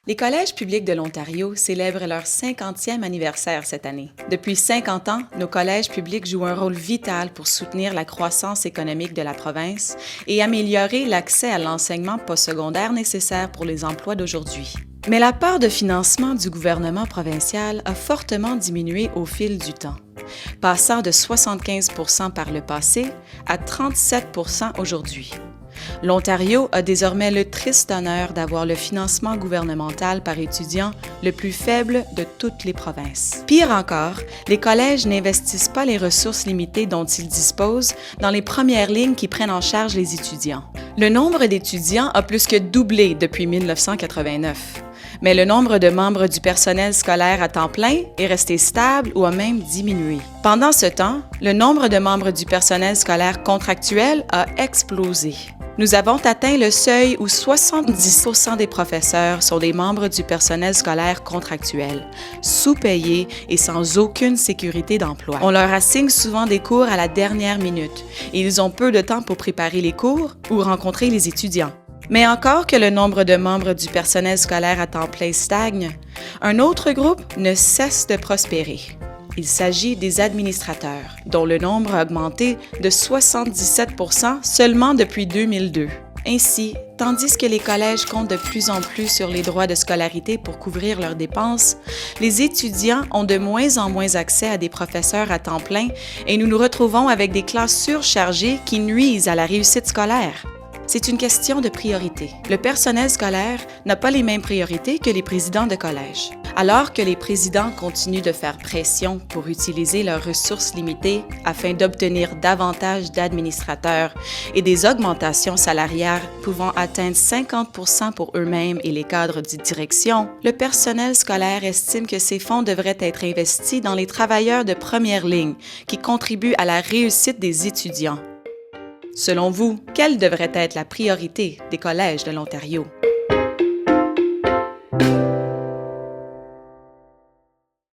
Les collèges publics de l'Ontario célèbrent leur 50e anniversaire cette année. Depuis 50 ans, nos collèges publics jouent un rôle vital pour soutenir la croissance économique de la province et améliorer l'accès à l'enseignement postsecondaire nécessaire pour les emplois d'aujourd'hui. Mais la part de financement du gouvernement provincial a fortement diminué au fil du temps, passant de 75 % par le passé à 37 % aujourd'hui. L'Ontario a désormais le triste honneur d'avoir le financement gouvernemental par étudiant le plus faible de toutes les provinces. Pire encore, les collèges n'investissent pas les ressources limitées dont ils disposent dans les premières lignes qui prennent en charge les étudiants. Le nombre d'étudiants a plus que doublé depuis 1989. Mais le nombre de membres du personnel scolaire à temps plein est resté stable ou a même diminué. Pendant ce temps, le nombre de membres du personnel scolaire contractuel a explosé. Nous avons atteint le seuil où 70 % des professeurs sont des membres du personnel scolaire contractuel, sous-payés et sans aucune sécurité d'emploi. On leur assigne souvent des cours à la dernière minute et ils ont peu de temps pour préparer les cours ou rencontrer les étudiants. Mais encore que le nombre de membres du personnel scolaire à temps plein stagne, un autre groupe ne cesse de prospérer. Il s'agit des administrateurs, dont le nombre a augmenté de 77 % seulement depuis 2002. Ainsi, tandis que les collèges comptent de plus en plus sur les droits de scolarité pour couvrir leurs dépenses, les étudiants ont de moins en moins accès à des professeurs à temps plein et nous nous retrouvons avec des classes surchargées qui nuisent à la réussite scolaire. C'est une question de priorité. Le personnel scolaire n'a pas les mêmes priorités que les présidents de collège. Alors que les présidents continuent de faire pression pour utiliser leurs ressources limitées afin d'obtenir davantage d'administrateurs et des augmentations salariales pouvant atteindre 50 % pour eux-mêmes et les cadres de direction, le personnel scolaire estime que ces fonds devraient être investis dans les travailleurs de première ligne qui contribuent à la réussite des étudiants. Selon vous, quelle devrait être la priorité des collèges de l'Ontario?